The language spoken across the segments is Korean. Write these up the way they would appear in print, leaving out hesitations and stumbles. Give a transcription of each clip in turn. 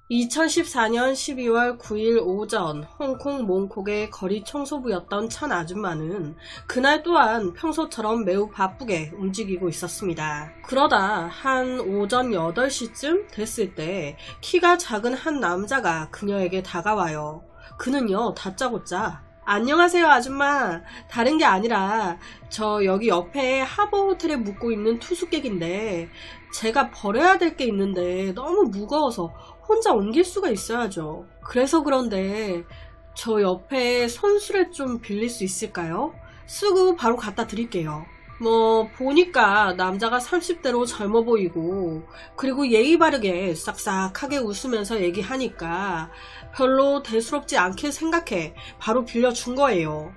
2014년 12월 9일 오전 홍콩 몽콕의 거리 청소부였던 찬 아줌마는 그날 또한 평소처럼 매우 바쁘게 움직이고 있었습니다. 그러다 한 오전 8시쯤 됐을 때 키가 작은 한 남자가 그녀에게 다가와요. 그는요 다짜고짜 안녕하세요 아줌마, 다른 게 아니라 저 여기 옆에 하버호텔에 묵고 있는 투숙객인데 제가 버려야 될 게 있는데 너무 무거워서 혼자 옮길 수가 있어야죠. 그래서 그런데 저 옆에 손수레 좀 빌릴 수 있을까요? 쓰고 바로 갖다 드릴게요. 보니까 남자가 30대로 젊어 보이고 그리고 예의 바르게 싹싹하게 웃으면서 얘기하니까 별로 대수롭지 않게 생각해 바로 빌려준 거예요.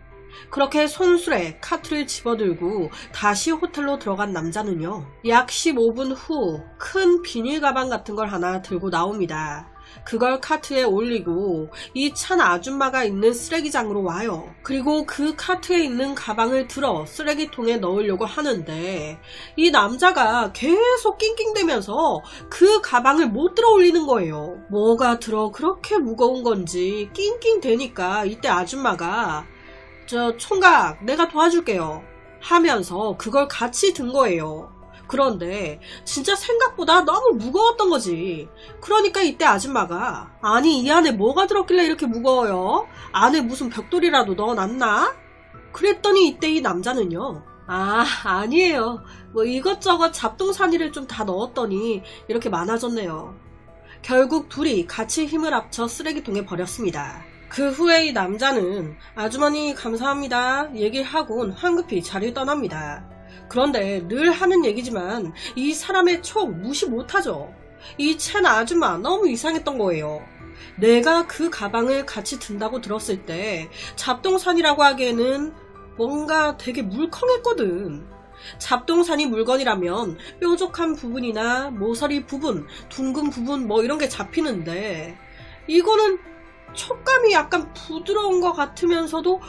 그렇게 손수레 카트를 집어들고 다시 호텔로 들어간 남자는요, 약 15분 후 큰 비닐 가방 같은 걸 하나 들고 나옵니다. 그걸 카트에 올리고 이 찬 아줌마가 있는 쓰레기장으로 와요. 그리고 그 카트에 있는 가방을 들어 쓰레기통에 넣으려고 하는데 이 남자가 계속 낑낑대면서 그 가방을 못 들어 올리는 거예요. 뭐가 들어 그렇게 무거운 건지 낑낑대니까 이때 아줌마가 저 총각 내가 도와줄게요 하면서 그걸 같이 든 거예요. 그런데 진짜 생각보다 너무 무거웠던 거지. 그러니까 이때 아줌마가 아니 이 안에 뭐가 들었길래 이렇게 무거워요? 안에 무슨 벽돌이라도 넣어놨나? 그랬더니 이때 이 남자는요, 아니에요, 이것저것 잡동사니를 좀 다 넣었더니 이렇게 많아졌네요. 결국 둘이 같이 힘을 합쳐 쓰레기통에 버렸습니다. 그 후에 이 남자는 아주머니 감사합니다 얘기를 하곤 황급히 자리를 떠납니다. 그런데 늘 하는 얘기지만 이 사람의 촉 무시 못하죠. 이 찬 아줌마 너무 이상했던 거예요. 내가 그 가방을 같이 든다고 들었을 때 잡동산이라고 하기에는 뭔가 되게 물컹했거든. 잡동사니 물건이라면 뾰족한 부분이나 모서리 부분, 둥근 부분 이런 게 잡히는데 이거는 촉감이 약간 부드러운 것 같으면서도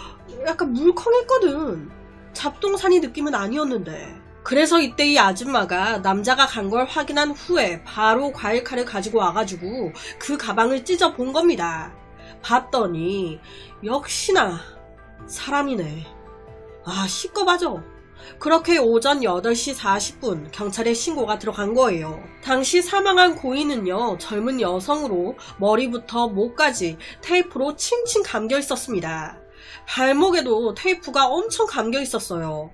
약간 물컹했거든. 잡동사니 느낌은 아니었는데. 그래서 이때 이 아줌마가 남자가 간 걸 확인한 후에 바로 과일칼을 가지고 와가지고 그 가방을 찢어 본 겁니다. 봤더니 역시나 사람이네. 시꺼바죠. 그렇게 오전 8시 40분 경찰에 신고가 들어간 거예요. 당시 사망한 고인은요, 젊은 여성으로 머리부터 목까지 테이프로 칭칭 감겨 있었습니다. 발목에도 테이프가 엄청 감겨 있었어요.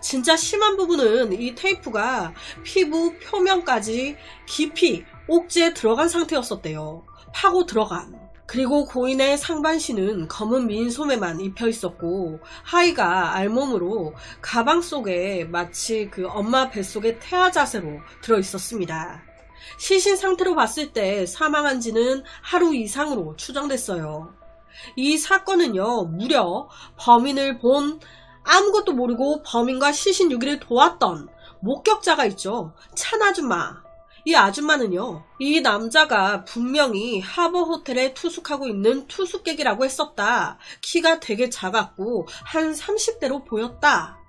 진짜 심한 부분은 이 테이프가 피부 표면까지 깊이 옥지에 들어간 상태였었대요. 파고 들어간. 그리고 고인의 상반신은 검은 민소매만 입혀 있었고 하의가 알몸으로 가방 속에 마치 그 엄마 뱃속의 태아 자세로 들어 있었습니다. 시신 상태로 봤을 때 사망한 지는 하루 이상으로 추정됐어요. 이 사건은요, 무려 범인을 본 아무것도 모르고 범인과 시신 유기를 도왔던 목격자가 있죠. 찬 아줌마. 이 아줌마는요, 이 남자가 분명히 하버호텔에 투숙하고 있는 투숙객이라고 했었다. 키가 되게 작았고 한 30대로 보였다.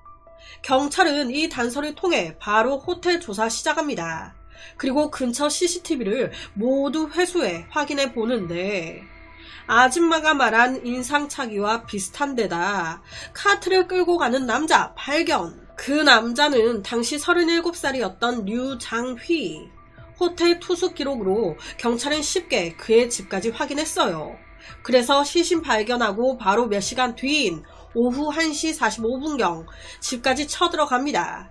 경찰은 이 단서를 통해 바로 호텔 조사 시작합니다. 그리고 근처 CCTV를 모두 회수해 확인해 보는데 아줌마가 말한 인상착의와 비슷한 데다 카트를 끌고 가는 남자 발견. 그 남자는 당시 37살이었던 류장휘. 호텔 투숙 기록으로 경찰은 쉽게 그의 집까지 확인했어요. 그래서 시신 발견하고 바로 몇 시간 뒤인 오후 1시 45분경 집까지 쳐들어갑니다.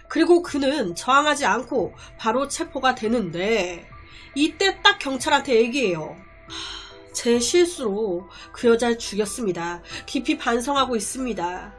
그리고 그는 저항하지 않고 바로 체포가 되는데 이때 딱 경찰한테 얘기해요. 제 실수로 그 여자를 죽였습니다. 깊이 반성하고 있습니다.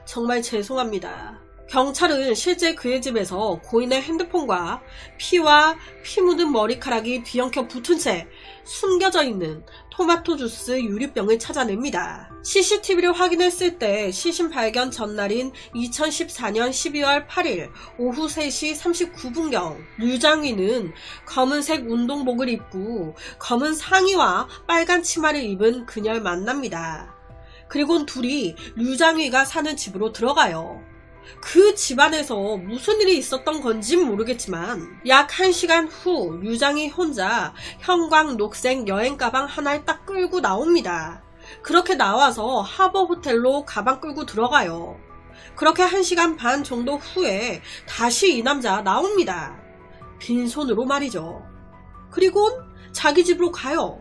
정말 죄송합니다. 경찰은 실제 그의 집에서 고인의 핸드폰과 피와 피 묻은 머리카락이 뒤엉켜 붙은 채 숨겨져 있는 토마토 주스 유리병을 찾아냅니다. CCTV를 확인했을 때 시신 발견 전날인 2014년 12월 8일 오후 3시 39분경 류장휘는 검은색 운동복을 입고 검은 상의와 빨간 치마를 입은 그녀를 만납니다. 그리고 둘이 류장휘가 사는 집으로 들어가요. 그 집안에서 무슨 일이 있었던 건진 모르겠지만 약 1시간 후 류장이 혼자 형광 녹색 여행 가방 하나를 딱 끌고 나옵니다. 그렇게 나와서 하버 호텔로 가방 끌고 들어가요. 그렇게 1시간 반 정도 후에 다시 이 남자 나옵니다. 빈손으로 말이죠. 그리고 자기 집으로 가요.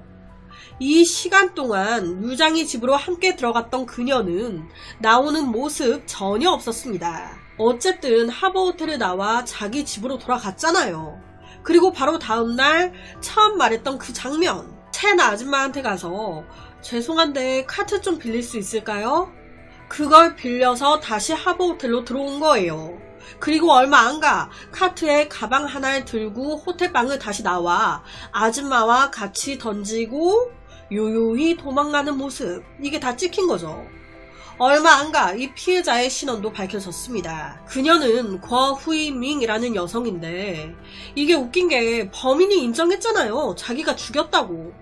이 시간 동안 류장이 집으로 함께 들어갔던 그녀는 나오는 모습 전혀 없었습니다. 어쨌든 하버호텔에 나와 자기 집으로 돌아갔잖아요. 그리고 바로 다음날 처음 말했던 그 장면, 첸 아줌마한테 가서 죄송한데 카트 좀 빌릴 수 있을까요? 그걸 빌려서 다시 하버호텔로 들어온 거예요. 그리고 얼마 안 가 카트에 가방 하나를 들고 호텔방을 다시 나와 아줌마와 같이 던지고 요요히 도망가는 모습, 이게 다 찍힌 거죠. 얼마 안 가 이 피해자의 신원도 밝혀졌습니다. 그녀는 궈후이밍이라는 여성인데 이게 웃긴 게 범인이 인정했잖아요. 자기가 죽였다고.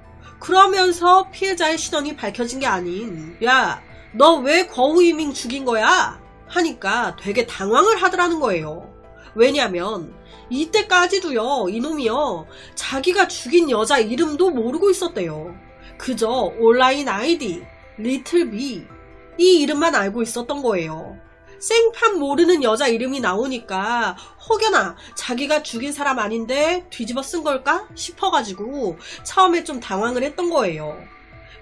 그러면서 피해자의 신원이 밝혀진 게 아닌 야, 너 왜 궈후이밍 죽인 거야? 하니까 되게 당황을 하더라는 거예요. 왜냐면 이때까지도요, 이놈이요, 자기가 죽인 여자 이름도 모르고 있었대요. 그저 온라인 아이디 리틀비 이 이름만 알고 있었던 거예요. 생판 모르는 여자 이름이 나오니까 혹여나 자기가 죽인 사람 아닌데 뒤집어 쓴 걸까 싶어가지고 처음에 좀 당황을 했던 거예요.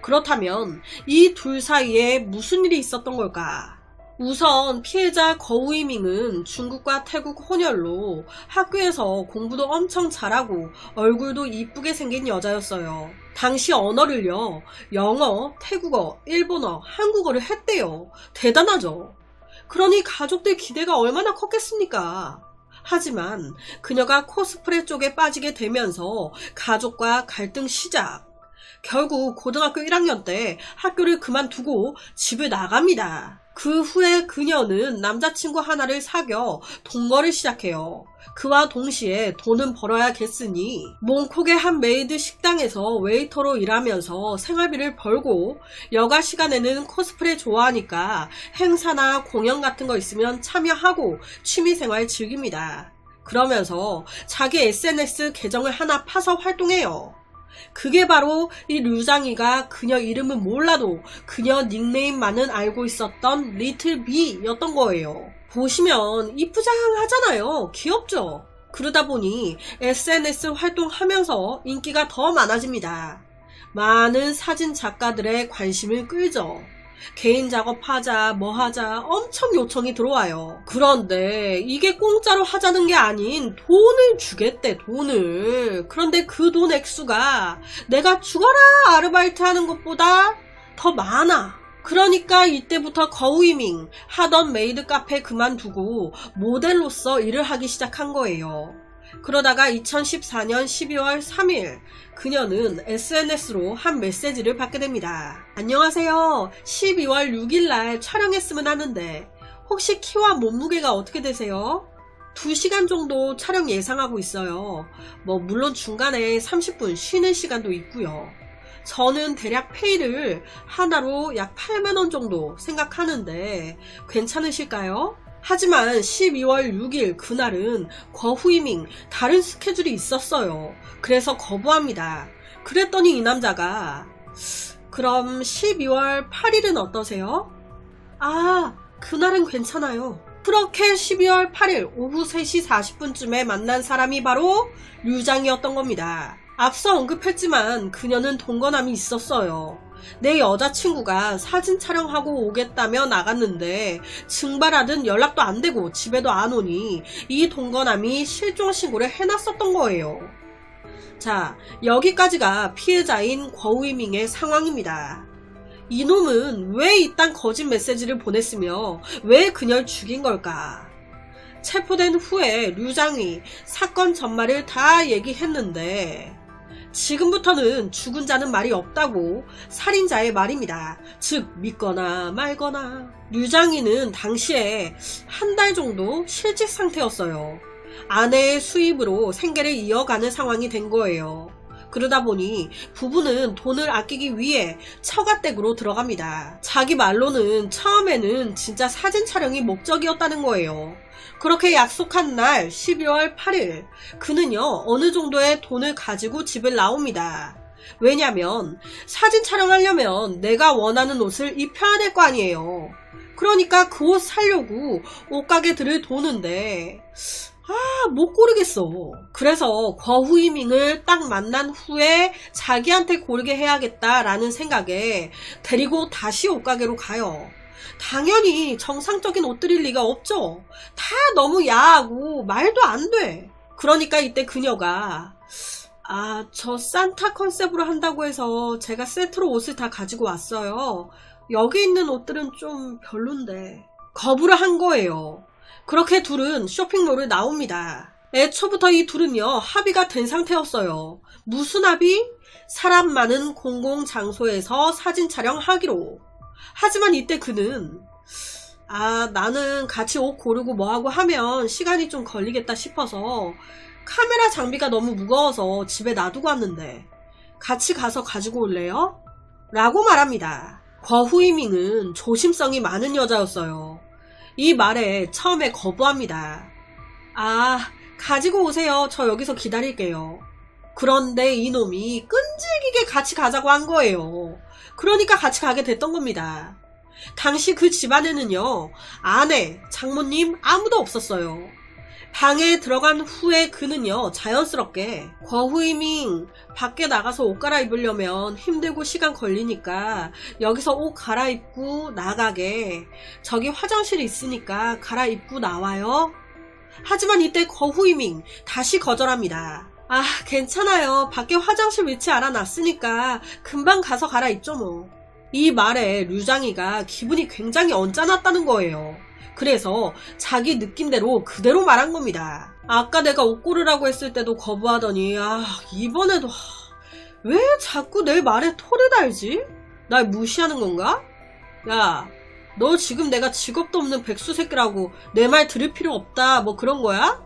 그렇다면 이 둘 사이에 무슨 일이 있었던 걸까? 우선 피해자 거우이밍은 중국과 태국 혼혈로 학교에서 공부도 엄청 잘하고 얼굴도 이쁘게 생긴 여자였어요. 당시 언어를요, 영어, 태국어, 일본어, 한국어를 했대요. 대단하죠. 그러니 가족들 기대가 얼마나 컸겠습니까? 하지만 그녀가 코스프레 쪽에 빠지게 되면서 가족과 갈등 시작. 결국 고등학교 1학년 때 학교를 그만두고 집을 나갑니다. 그 후에 그녀는 남자친구 하나를 사귀어 동거를 시작해요. 그와 동시에 돈은 벌어야겠으니 몽콕의 한 메이드 식당에서 웨이터로 일하면서 생활비를 벌고 여가 시간에는 코스프레 좋아하니까 행사나 공연 같은 거 있으면 참여하고 취미생활 즐깁니다. 그러면서 자기 SNS 계정을 하나 파서 활동해요. 그게 바로 이 류장이가 그녀 이름은 몰라도 그녀 닉네임만은 알고 있었던 리틀비였던 거예요. 보시면 이쁘장하잖아요. 귀엽죠? 그러다 보니 SNS 활동하면서 인기가 더 많아집니다. 많은 사진 작가들의 관심을 끌죠. 개인 작업하자 뭐하자 엄청 요청이 들어와요. 그런데 이게 공짜로 하자는 게 아닌 돈을 주겠대, 돈을. 그런데 그 돈 액수가 내가 죽어라 아르바이트 하는 것보다 더 많아. 그러니까 이때부터 거우이밍 하던 메이드 카페 그만두고 모델로서 일을 하기 시작한 거예요. 그러다가 2014년 12월 3일 그녀는 SNS로 한 메시지를 받게 됩니다. 안녕하세요. 12월 6일날 촬영했으면 하는데 혹시 키와 몸무게가 어떻게 되세요? 2시간 정도 촬영 예상하고 있어요. 물론 중간에 30분 쉬는 시간도 있고요. 저는 대략 페이를 하나로 약 8만원 정도 생각하는데 괜찮으실까요? 하지만 12월 6일 그날은 궈후이밍 다른 스케줄이 있었어요. 그래서 거부합니다. 그랬더니 이 남자가 그럼 12월 8일은 어떠세요? 아, 그날은 괜찮아요. 그렇게 12월 8일 오후 3시 40분쯤에 만난 사람이 바로 류장이었던 겁니다. 앞서 언급했지만 그녀는 동거남이 있었어요. 내 여자친구가 사진 촬영하고 오겠다며 나갔는데 증발하든 연락도 안 되고 집에도 안 오니 이 동거남이 실종 신고를 해놨었던 거예요. 자, 여기까지가 피해자인 궈우이밍의 상황입니다. 이놈은 왜 이딴 거짓 메시지를 보냈으며 왜 그녀를 죽인 걸까? 체포된 후에 류장이 사건 전말을 다 얘기했는데 지금부터는 죽은 자는 말이 없다고 살인자의 말입니다. 즉 믿거나 말거나. 류장이는 당시에 한 달 정도 실직 상태였어요. 아내의 수입으로 생계를 이어가는 상황이 된 거예요. 그러다 보니 부부는 돈을 아끼기 위해 처가댁으로 들어갑니다. 자기 말로는 처음에는 진짜 사진 촬영이 목적이었다는 거예요. 그렇게 약속한 날 12월 8일 그는요 어느 정도의 돈을 가지고 집을 나옵니다. 왜냐면 사진 촬영하려면 내가 원하는 옷을 입혀야 될 거 아니에요. 그러니까 그 옷 사려고 옷가게들을 도는데 못 고르겠어. 그래서 거후이밍을 딱 만난 후에 자기한테 고르게 해야겠다라는 생각에 데리고 다시 옷가게로 가요. 당연히 정상적인 옷들일 리가 없죠. 다 너무 야하고 말도 안 돼. 그러니까 이때 그녀가 저 산타 컨셉으로 한다고 해서 제가 세트로 옷을 다 가지고 왔어요. 여기 있는 옷들은 좀 별론데. 거부를 한 거예요. 그렇게 둘은 쇼핑몰을 나옵니다. 애초부터 이 둘은요 합의가 된 상태였어요. 무슨 합의? 사람 많은 공공장소에서 사진 촬영하기로. 하지만 이때 그는 나는 같이 옷 고르고 뭐하고 하면 시간이 좀 걸리겠다 싶어서 카메라 장비가 너무 무거워서 집에 놔두고 왔는데 같이 가서 가지고 올래요? 라고 말합니다. 거후이밍은 조심성이 많은 여자였어요. 이 말에 처음에 거부합니다. 가지고 오세요. 저 여기서 기다릴게요. 그런데 이놈이 끈질기게 같이 가자고 한 거예요. 그러니까 같이 가게 됐던 겁니다. 당시 그 집안에는요 아내, 장모님 아무도 없었어요. 방에 들어간 후에 그는요 자연스럽게 거후이밍 밖에 나가서 옷 갈아입으려면 힘들고 시간 걸리니까 여기서 옷 갈아입고 나가게, 저기 화장실 있으니까 갈아입고 나와요. 하지만 이때 거후이밍 다시 거절합니다. 괜찮아요. 밖에 화장실 위치 알아놨으니까 금방 가서 갈아입죠 뭐. 이 말에 류장이가 기분이 굉장히 언짢았다는 거예요. 그래서 자기 느낌대로 그대로 말한 겁니다. 아까 내가 옷 고르라고 했을 때도 거부하더니 이번에도 왜 자꾸 내 말에 토를 달지? 날 무시하는 건가? 야, 너 지금 내가 직업도 없는 백수 새끼라고 내 말 들을 필요 없다 뭐 그런 거야?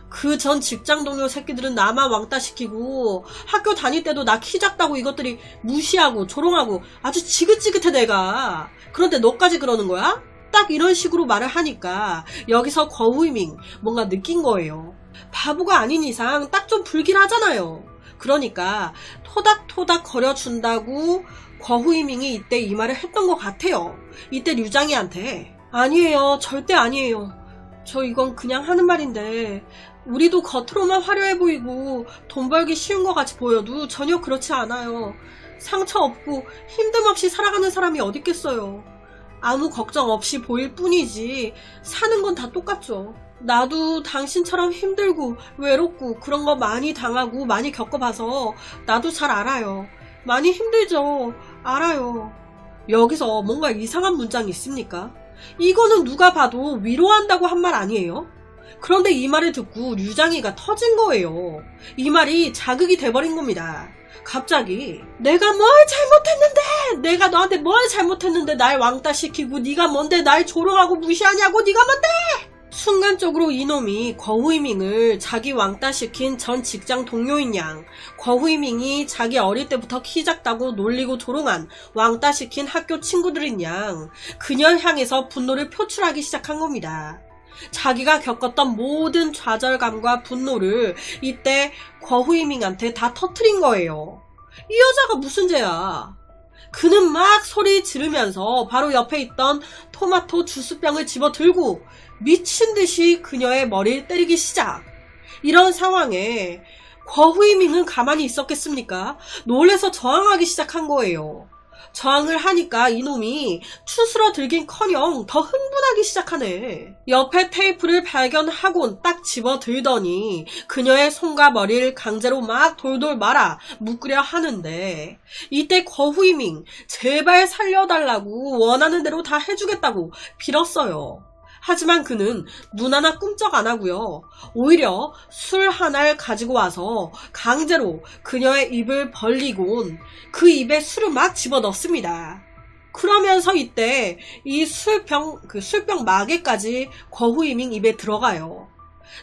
그 전 직장 동료 새끼들은 나만 왕따 시키고 학교 다닐 때도 나 키 작다고 이것들이 무시하고 조롱하고 아주 지긋지긋해 내가. 그런데 너까지 그러는 거야? 딱 이런 식으로 말을 하니까 여기서 거후이밍 뭔가 느낀 거예요. 바보가 아닌 이상 딱 좀 불길하잖아요. 그러니까 토닥토닥 거려준다고 거후이밍이 이때 이 말을 했던 것 같아요. 이때 류장이한테 아니에요. 절대 아니에요. 저 이건 그냥 하는 말인데 우리도 겉으로만 화려해 보이고 돈 벌기 쉬운 것 같이 보여도 전혀 그렇지 않아요. 상처 없고 힘듦 없이 살아가는 사람이 어딨겠어요. 아무 걱정 없이 보일 뿐이지 사는 건 다 똑같죠. 나도 당신처럼 힘들고 외롭고 그런 거 많이 당하고 많이 겪어봐서 나도 잘 알아요. 많이 힘들죠. 알아요. 여기서 뭔가 이상한 문장이 있습니까? 이거는 누가 봐도 위로한다고 한 말 아니에요? 그런데 이 말을 듣고 류장이가 터진 거예요. 이 말이 자극이 돼버린 겁니다. 갑자기 내가 뭘 잘못했는데, 내가 너한테 뭘 잘못했는데 날 왕따시키고 네가 뭔데 날 조롱하고 무시하냐고, 네가 뭔데? 순간적으로 이놈이 거후이밍을 자기 왕따시킨 전 직장 동료인 양, 거후이밍이 자기 어릴 때부터 키 작다고 놀리고 조롱한 왕따시킨 학교 친구들인 양, 그녀를 향해서 분노를 표출하기 시작한 겁니다. 자기가 겪었던 모든 좌절감과 분노를 이때 거후이밍한테 다 터트린 거예요. 이 여자가 무슨 죄야? 그는 막 소리 지르면서 바로 옆에 있던 토마토 주스병을 집어 들고 미친듯이 그녀의 머리를 때리기 시작. 이런 상황에 거후이밍은 가만히 있었겠습니까? 놀래서 저항하기 시작한 거예요. 저항을 하니까 이놈이 추스러 들긴커녕 더 흥분하기 시작하네. 옆에 테이프를 발견하곤 딱 집어 들더니 그녀의 손과 머리를 강제로 막 돌돌 말아 묶으려 하는데, 이때 거후이밍 제발 살려달라고 원하는 대로 다 해주겠다고 빌었어요. 하지만 그는 눈 하나 꿈쩍 안 하고요. 오히려 술 하나를 가지고 와서 강제로 그녀의 입을 벌리곤 그 입에 술을 막 집어넣습니다. 그러면서 이때 이 술병 마개까지 거후이밍 입에 들어가요.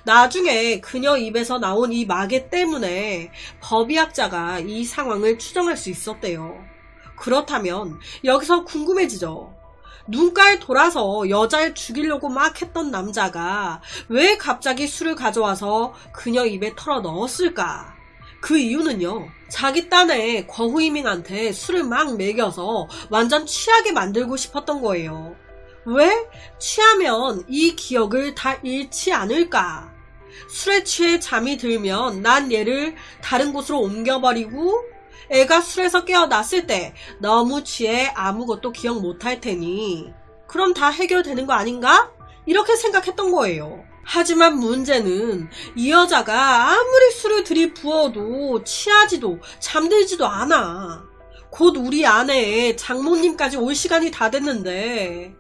나중에 그녀 입에서 나온 이 마개 때문에 법의학자가 이 상황을 추정할 수 있었대요. 그렇다면 여기서 궁금해지죠. 눈깔 돌아서 여자를 죽이려고 막 했던 남자가 왜 갑자기 술을 가져와서 그녀 입에 털어 넣었을까? 그 이유는요, 자기 딴에 거후이밍한테 술을 막 먹여서 완전 취하게 만들고 싶었던 거예요. 왜? 취하면 이 기억을 다 잃지 않을까? 술에 취해 잠이 들면 난 얘를 다른 곳으로 옮겨버리고 애가 술에서 깨어났을 때 너무 취해 아무것도 기억 못할 테니 그럼 다 해결되는 거 아닌가? 이렇게 생각했던 거예요. 하지만 문제는 이 여자가 아무리 술을 들이부어도 취하지도 잠들지도 않아. 곧 우리 아내의 장모님까지 올 시간이 다 됐는데,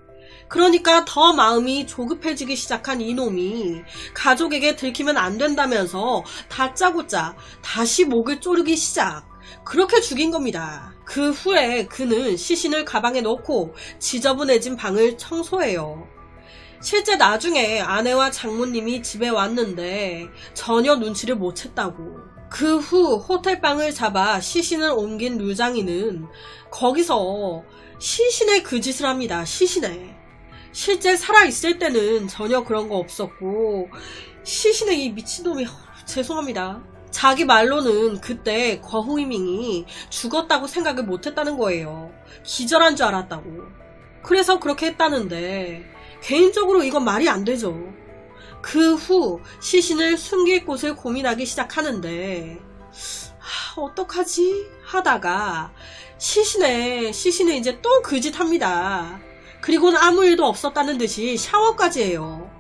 그러니까 더 마음이 조급해지기 시작한 이놈이 가족에게 들키면 안 된다면서 다짜고짜 다시 목을 조르기 시작. 그렇게 죽인 겁니다. 그 후에 그는 시신을 가방에 넣고 지저분해진 방을 청소해요. 실제 나중에 아내와 장모님이 집에 왔는데 전혀 눈치를 못 챘다고. 그 후 호텔방을 잡아 시신을 옮긴 류장이는 거기서 시신의 그 짓을 합니다. 시신에. 실제 살아있을 때는 전혀 그런 거 없었고, 시신의 이 미친놈이, 죄송합니다. 자기 말로는 그때 거후이밍이 죽었다고 생각을 못했다는 거예요. 기절한 줄 알았다고. 그래서 그렇게 했다는데 개인적으로 이건 말이 안 되죠. 그 후 시신을 숨길 곳을 고민하기 시작하는데 어떡하지? 하다가 시신에 이제 또 그 짓 합니다. 그리고는 아무 일도 없었다는 듯이 샤워까지 해요.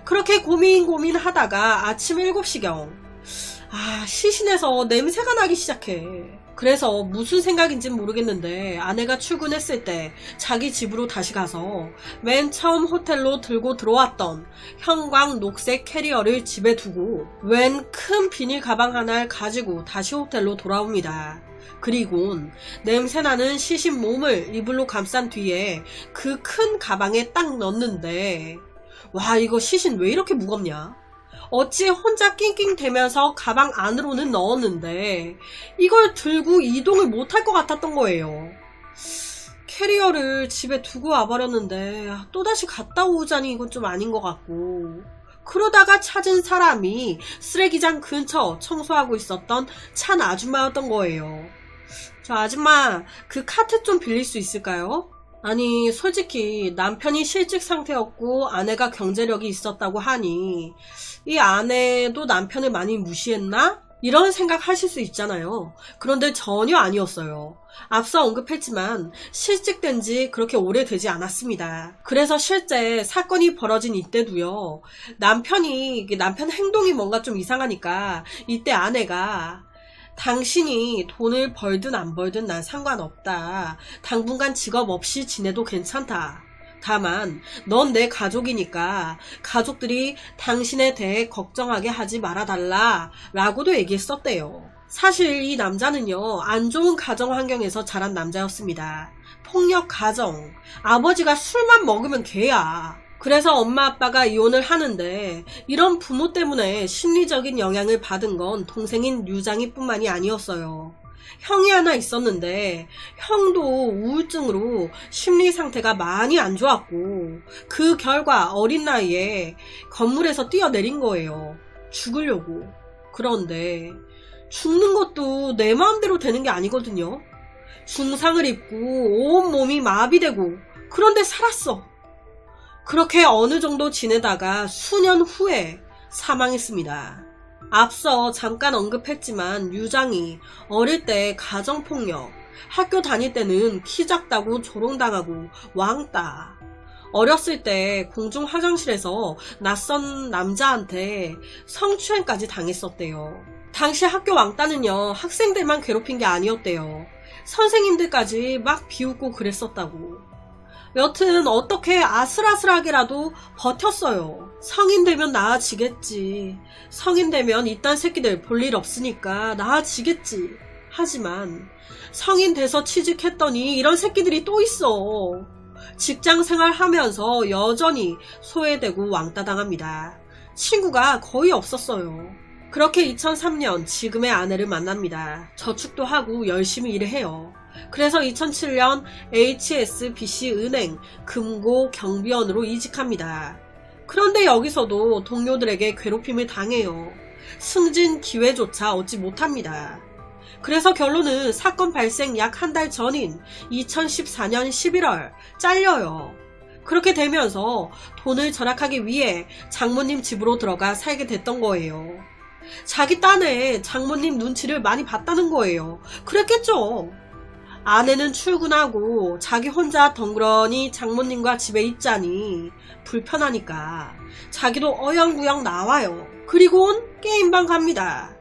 그렇게 고민하다가 아침 7시경 시신에서 냄새가 나기 시작해. 그래서 무슨 생각인지는 모르겠는데 아내가 출근했을 때 자기 집으로 다시 가서 맨 처음 호텔로 들고 들어왔던 형광 녹색 캐리어를 집에 두고 웬 큰 비닐 가방 하나를 가지고 다시 호텔로 돌아옵니다. 그리곤 냄새나는 시신 몸을 이불로 감싼 뒤에 그 큰 가방에 딱 넣는데, 와, 이거 시신 왜 이렇게 무겁냐? 어찌 혼자 낑낑대면서 가방 안으로는 넣었는데 이걸 들고 이동을 못할 것 같았던 거예요. 캐리어를 집에 두고 와버렸는데 또다시 갔다 오자니 이건 좀 아닌 것 같고, 그러다가 찾은 사람이 쓰레기장 근처 청소하고 있었던 찬 아줌마였던 거예요. 저 아줌마, 그 카트 좀 빌릴 수 있을까요? 아니, 솔직히 남편이 실직 상태였고 아내가 경제력이 있었다고 하니 이 아내도 남편을 많이 무시했나? 이런 생각 하실 수 있잖아요. 그런데 전혀 아니었어요. 앞서 언급했지만 실직된 지 그렇게 오래되지 않았습니다. 그래서 실제 사건이 벌어진 이때도요, 남편 행동이 뭔가 좀 이상하니까 이때 아내가 당신이 돈을 벌든 안 벌든 난 상관없다. 당분간 직업 없이 지내도 괜찮다. 다만 넌 내 가족이니까 가족들이 당신에 대해 걱정하게 하지 말아달라 라고도 얘기했었대요. 사실 이 남자는요, 안 좋은 가정 환경에서 자란 남자였습니다. 폭력 가정, 아버지가 술만 먹으면 개야. 그래서 엄마 아빠가 이혼을 하는데 이런 부모 때문에 심리적인 영향을 받은 건 동생인 류장이 뿐만이 아니었어요. 형이 하나 있었는데 형도 우울증으로 심리 상태가 많이 안 좋았고, 그 결과 어린 나이에 건물에서 뛰어내린 거예요. 죽으려고. 그런데 죽는 것도 내 마음대로 되는 게 아니거든요. 중상을 입고 온몸이 마비되고, 그런데 살았어. 그렇게 어느 정도 지내다가 수년 후에 사망했습니다. 앞서 잠깐 언급했지만 류장이 어릴 때 가정폭력, 학교 다닐 때는 키 작다고 조롱당하고 왕따, 어렸을 때 공중 화장실에서 낯선 남자한테 성추행까지 당했었대요. 당시 학교 왕따는요, 학생들만 괴롭힌 게 아니었대요. 선생님들까지 막 비웃고 그랬었다고. 여튼 어떻게 아슬아슬하게라도 버텼어요. 성인 되면 나아지겠지. 성인 되면 이딴 새끼들 볼 일 없으니까 나아지겠지. 하지만 성인 돼서 취직했더니 이런 새끼들이 또 있어. 직장 생활하면서 여전히 소외되고 왕따당합니다. 친구가 거의 없었어요. 그렇게 2003년 지금의 아내를 만납니다. 저축도 하고 열심히 일을 해요. 그래서 2007년 HSBC 은행 금고 경비원으로 이직합니다. 그런데 여기서도 동료들에게 괴롭힘을 당해요. 승진 기회조차 얻지 못합니다. 그래서 결론은 사건 발생 약 한 달 전인 2014년 11월 잘려요. 그렇게 되면서 돈을 절약하기 위해 장모님 집으로 들어가 살게 됐던 거예요. 자기 딴에 장모님 눈치를 많이 봤다는 거예요. 그랬겠죠. 아내는 출근하고 자기 혼자 덩그러니 장모님과 집에 있자니 불편하니까 자기도 어영부영 나와요. 그리고는 게임방 갑니다.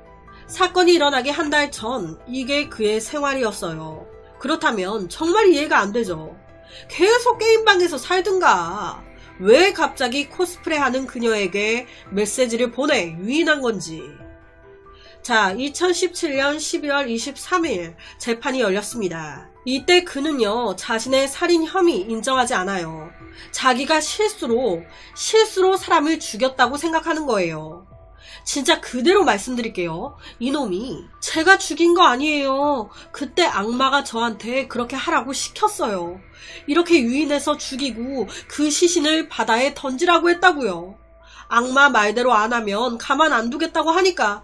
사건이 일어나기 한 달 전 이게 그의 생활이었어요. 그렇다면 정말 이해가 안 되죠. 계속 게임방에서 살든가 왜 갑자기 코스프레하는 그녀에게 메시지를 보내 유인한 건지. 자, 2017년 12월 23일 재판이 열렸습니다. 이때 그는요, 자신의 살인 혐의 인정하지 않아요. 자기가 실수로 사람을 죽였다고 생각하는 거예요. 진짜 그대로 말씀드릴게요. 이놈이 제가 죽인 거 아니에요. 그때 악마가 저한테 그렇게 하라고 시켰어요. 이렇게 유인해서 죽이고 그 시신을 바다에 던지라고 했다고요. 악마 말대로 안 하면 가만 안 두겠다고 하니까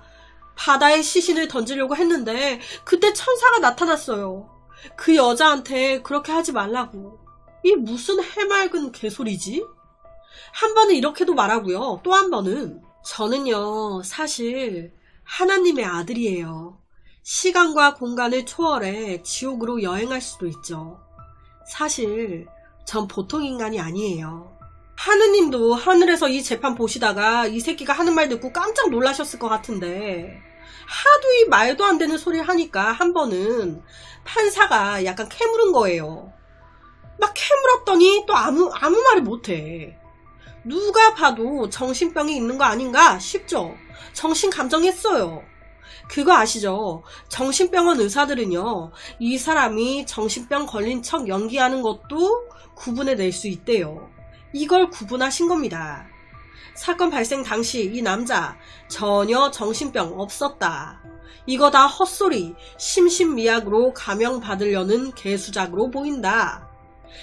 바다에 시신을 던지려고 했는데 그때 천사가 나타났어요. 그 여자한테 그렇게 하지 말라고. 이 무슨 해맑은 개소리지? 한 번은 이렇게도 말하고요. 또 한 번은 저는요, 사실 하나님의 아들이에요. 시간과 공간을 초월해 지옥으로 여행할 수도 있죠. 사실 전 보통 인간이 아니에요. 하느님도 하늘에서 이 재판 보시다가 이 새끼가 하는 말 듣고 깜짝 놀라셨을 것 같은데 하도 이 말도 안 되는 소리를 하니까 한 번은 판사가 약간 캐물은 거예요. 막 캐물었더니 또 아무 말을 못해. 누가 봐도 정신병이 있는 거 아닌가 싶죠. 정신감정했어요. 그거 아시죠? 정신병원 의사들은요, 이 사람이 정신병 걸린 척 연기하는 것도 구분해낼 수 있대요. 이걸 구분하신 겁니다. 사건 발생 당시 이 남자 전혀 정신병 없었다. 이거 다 헛소리, 심신미약으로 감형받으려는 개수작으로 보인다.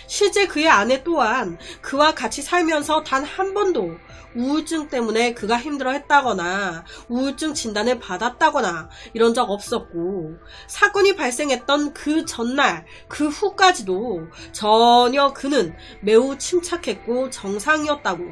실제 그의 아내 또한 그와 같이 살면서 단 한 번도 우울증 때문에 그가 힘들어했다거나 우울증 진단을 받았다거나 이런 적 없었고, 사건이 발생했던 그 전날 그 후까지도 전혀 그는 매우 침착했고 정상이었다고,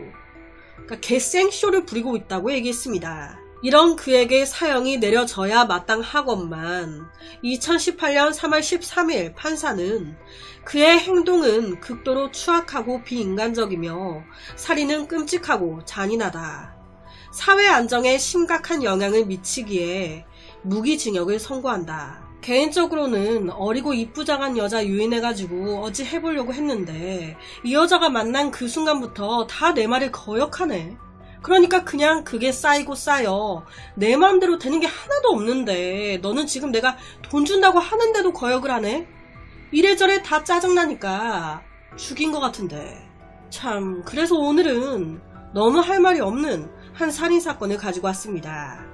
그러니까 개생쇼를 부리고 있다고 얘기했습니다. 이런 그에게 사형이 내려져야 마땅하건만 2018년 3월 13일 판사는 그의 행동은 극도로 추악하고 비인간적이며 살인은 끔찍하고 잔인하다. 사회 안정에 심각한 영향을 미치기에 무기징역을 선고한다. 개인적으로는 어리고 이쁘장한 여자 유인해가지고 어찌 해보려고 했는데 이 여자가 만난 그 순간부터 다 내 말을 거역하네. 그러니까 그냥 그게 쌓이고 쌓여 내 마음대로 되는 게 하나도 없는데 너는 지금 내가 돈 준다고 하는데도 거역을 하네? 이래저래 다 짜증나니까 죽인 것 같은데. 참, 그래서 오늘은 너무 할 말이 없는 한 살인사건을 가지고 왔습니다.